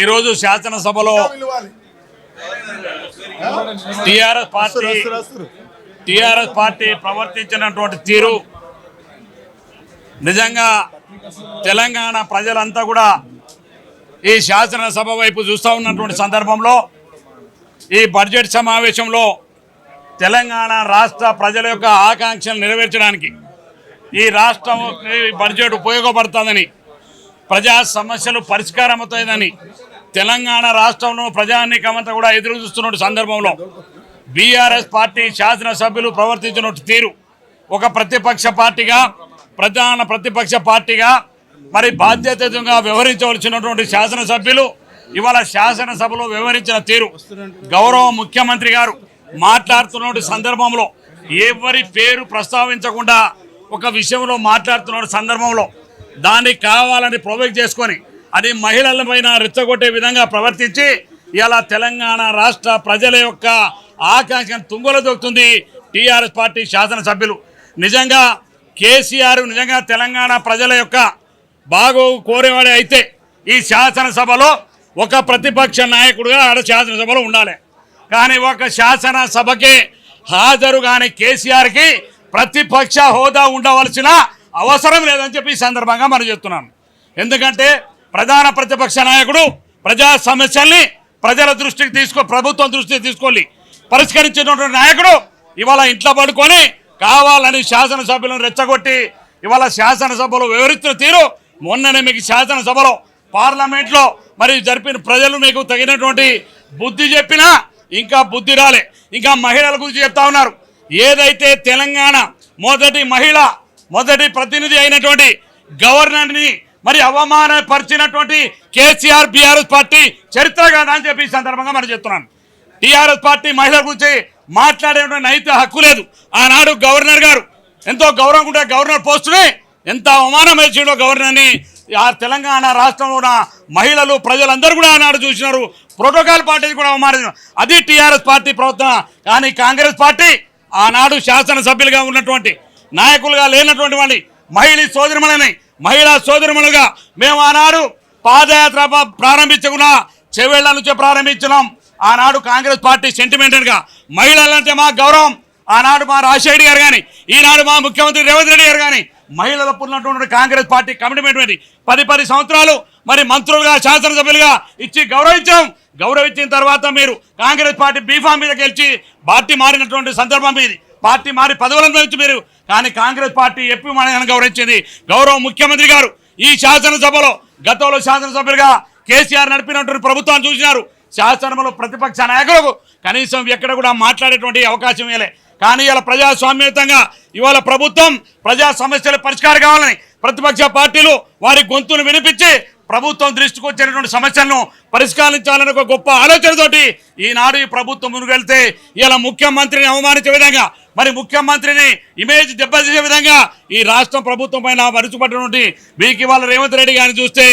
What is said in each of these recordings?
ఈరోజు శాసనసభలో TRS party ప్రవర్తించినటువంటి తీరు నిజంగా తెలంగాణ ప్రజలంతా కూడా ఈ శాసనసభ వైపు చూస్తూ ఉన్నటువంటి సందర్భంలో ఈ బడ్జెట్ సమావేశంలో తెలంగాణ రాష్ట్ర ప్రజల యొక్క ఆకాంక్షలు నెరవేర్చడానికి ఈ రాష్ట్రం బడ్జెట్ ఉపయోగపడుతుందని, ప్రజా సమస్యలు పరిష్కారం అవుతాయని తెలంగాణ రాష్ట్రంలో ప్రజానీకమంతా కూడా ఎదురు చూస్తున్న సందర్భంలో బీఆర్ఎస్ పార్టీ శాసనసభ్యులు ప్రవర్తించిన తీరు ఒక ప్రతిపక్ష పార్టీగా, ప్రధాన ప్రతిపక్ష పార్టీగా మరి బాధ్యతగా వ్యవహరించవలసినటువంటి శాసనసభ్యులు ఇవాళ శాసనసభలో వ్యవహరించిన తీరు, గౌరవ ముఖ్యమంత్రి గారు మాట్లాడుతున్న సందర్భంలో ఎవరి పేరు ప్రస్తావించకుండా ఒక విషయంలో మాట్లాడుతున్న సందర్భంలో దాన్ని కావాలని ప్రొవోక్ చేసుకొని అది మహిళల పైన రెచ్చగొట్టే విధంగా ప్రవర్తించి ఇలా తెలంగాణ రాష్ట్ర ప్రజల యొక్క ఆకాంక్షను తుంగలో దొక్కుతుంది టీఆర్ఎస్ పార్టీ శాసనసభ్యులు. నిజంగా కేసీఆర్ నిజంగా తెలంగాణ ప్రజల యొక్క బాగో కోరేవాడే అయితే ఈ శాసనసభలో ఒక ప్రతిపక్ష నాయకుడుగా ఆడ శాసనసభలో ఉండాలి. కానీ ఒక శాసనసభకే హాజరు కానీ కేసీఆర్కి ప్రతిపక్ష హోదా ఉండవలసిన అవసరం లేదని చెప్పి ఈ సందర్భంగా మనం చెప్తున్నాను. ఎందుకంటే ప్రధాన ప్రతిపక్ష నాయకుడు ప్రజా సమస్యల్ని ప్రజల దృష్టికి ప్రభుత్వం దృష్టికి తీసుకొని పరిష్కరించినటువంటి నాయకుడు ఇవాళ ఇంట్లో పడుకొని కావాలని శాసనసభ్యులను రెచ్చగొట్టి ఇవాళ శాసనసభలో వివరించిన తీరు మొన్ననే మీకు శాసనసభలో పార్లమెంట్లో మరి జరిపిన ప్రజలు మీకు తగినటువంటి బుద్ధి చెప్పినా ఇంకా బుద్ధి రాలే. ఇంకా మహిళల గురించి చెప్తా ఉన్నారు. ఏదైతే తెలంగాణ మొదటి ప్రతినిధి అయినటువంటి గవర్నర్ని మరి అవమానపరిచినటువంటి కేసీఆర్ బీఆర్ఎస్ పార్టీ చరిత్ర కాదా అని చెప్పి ఈ సందర్భంగా మనం చెప్తున్నాను. టీఆర్ఎస్ పార్టీ మహిళల గురించి మాట్లాడేటువంటి నైతిక హక్కు లేదు. ఆనాడు గవర్నర్ గారు ఎంతో గౌరవం ఉంటే గవర్నర్ పోస్టుని ఎంత అవమానం వేసిండో గవర్నర్ని ఆ తెలంగాణ రాష్ట్రంలో ఉన్న మహిళలు ప్రజలందరూ కూడా ఆనాడు చూసినారు. ప్రోటోకాల్ పార్టీని కూడా అవమానించారు. అది టీఆర్ఎస్ పార్టీ ప్రవర్తన. కానీ కాంగ్రెస్ పార్టీ ఆనాడు శాసనసభ్యులుగా ఉన్నటువంటి నాయకులుగా లేనటువంటి వాళ్ళని మహిళా సోదరిమణులుగా మేము ఆనాడు పాదయాత్ర ప్రారంభించకుండా చెవేళ్ల నుంచే ప్రారంభించినాం. ఆనాడు కాంగ్రెస్ పార్టీ సెంటిమెంటెడ్గా మహిళలంటే మా గౌరవం. ఆనాడు మా రాజశేఖర్ గారు కానీ ఈనాడు మా ముఖ్యమంత్రి రేవంత్ రెడ్డి గారు కానీ మహిళలకు ఉన్నటువంటి కాంగ్రెస్ పార్టీ కమిట్మెంట్ 10 సంవత్సరాలు మరి మంత్రులుగా శాసనసభ్యులుగా ఇచ్చి గౌరవించిన తర్వాత మీరు కాంగ్రెస్ పార్టీ బీఫామ్ మీద గెలిచి పార్టీ మారినటువంటి సందర్భం ఇది. పార్టీ మారి పదవులను పెంచి మీరు కానీ కాంగ్రెస్ పార్టీ ఎప్పుడు మనల్ని గౌరవించింది. గౌరవ ముఖ్యమంత్రి గారు ఈ శాసనసభలో గతంలో శాసనసభ్యులుగా కేసీఆర్ నడిపినటువంటి ప్రభుత్వాన్ని చూసినారు. శాసనసభలో ప్రతిపక్ష నాయకులకు కనీసం ఎక్కడ కూడా మాట్లాడేటువంటి అవకాశం ఇవ్వలే. కానీ ఇలా ప్రజాస్వామ్యయుతంగా ఇవాళ ప్రభుత్వం ప్రజా సమస్యల పరిష్కారం కావాలని ప్రతిపక్ష పార్టీలు వారి గొంతును వినిపించి ప్రభుత్వం దృష్టికి వచ్చినటువంటి సమస్యలను పరిష్కరించాలని ఒక గొప్ప ఆలోచనతోటి ఈనాడు ఈ ప్రభుత్వం ముందుకు వెళ్తే ఇలా ముఖ్యమంత్రిని అవమానించే విధంగా మరి ముఖ్యమంత్రిని ఇమేజ్ దెబ్బతీసే విధంగా ఈ రాష్ట్రం ప్రభుత్వం పైన వరుసపడినటువంటి మీకు ఇవాళ రేవంత్ రెడ్డి గారిని చూస్తే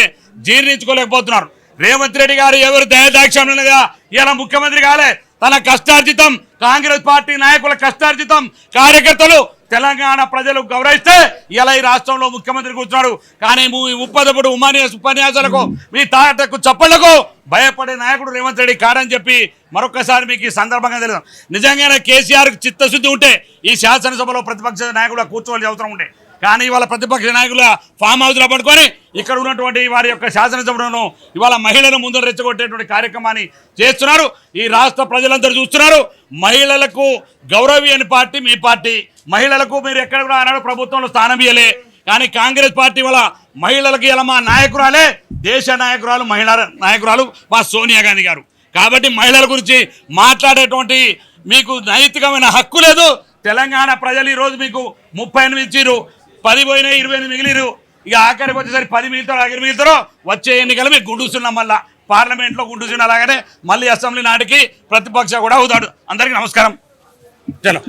జీర్ణించుకోలేకపోతున్నారు. రేవంత్ రెడ్డి గారు ఎవరు దయదాక్షిణ్యంగా ఇలా ముఖ్యమంత్రి కాలే. తన కష్టార్జితం కాంగ్రెస్ పార్టీ నాయకుల కష్టార్జితం కార్యకర్తలు తెలంగాణ ప్రజలు గౌరవిస్తే ఇలా ఈ రాష్ట్రంలో ముఖ్యమంత్రి కూర్చున్నాడు. కానీ ఉప్పదప్పుడు ఉపన్యాసాలకు మీ తాటకు చప్పళ్లకు భయపడే నాయకుడు రేవంత్ రెడ్డి కాడని చెప్పి మరొకసారి మీకు ఈ సందర్భంగా తెలుసు. నిజంగానే కేసీఆర్కి చిత్తశుద్ధి ఉంటే ఈ శాసనసభలో ప్రతిపక్ష నాయకులుగా కూర్చోవాల్సిన అవసరం ఉండే. కానీ ఇవాళ ప్రతిపక్ష నాయకుల ఫామ్ హౌస్లో పట్టుకొని ఇక్కడ ఉన్నటువంటి వారి యొక్క శాసనసభను ఇవాళ మహిళలను ముందు రెచ్చగొట్టేటువంటి కార్యక్రమాన్ని చేస్తున్నారు. ఈ రాష్ట్ర ప్రజలందరూ చూస్తున్నారు. మహిళలకు గౌరవీయని పార్టీ మీ పార్టీ. మహిళలకు మీరు ఎక్కడ కూడా ఆనాడు ప్రభుత్వంలో స్థానం ఇవ్వలే. కానీ కాంగ్రెస్ పార్టీ వల్ల మహిళలకు ఇలా మా నాయకురాలే దేశ నాయకురాలు మహిళా నాయకురాలు మా సోనియా గాంధీ గారు. కాబట్టి మహిళల గురించి మాట్లాడేటువంటి మీకు నైతికమైన హక్కు లేదు. తెలంగాణ ప్రజలు ఈరోజు మీకు 38 ఇచ్చిరు, 10 పోయినాయి, 28 మిగిలిరు. ఇక ఆఖరికి వచ్చేసరికి 10 మిగులుతారో వచ్చే ఎన్నికలు మీకు గుండుస్తున్నాం. మళ్ళీ పార్లమెంట్లో గుండుస్తున్న అలాగనే మళ్ళీ అసెంబ్లీ నాటికి ప్రతిపక్ష కూడా అవుతాడు. అందరికీ నమస్కారం. చలో.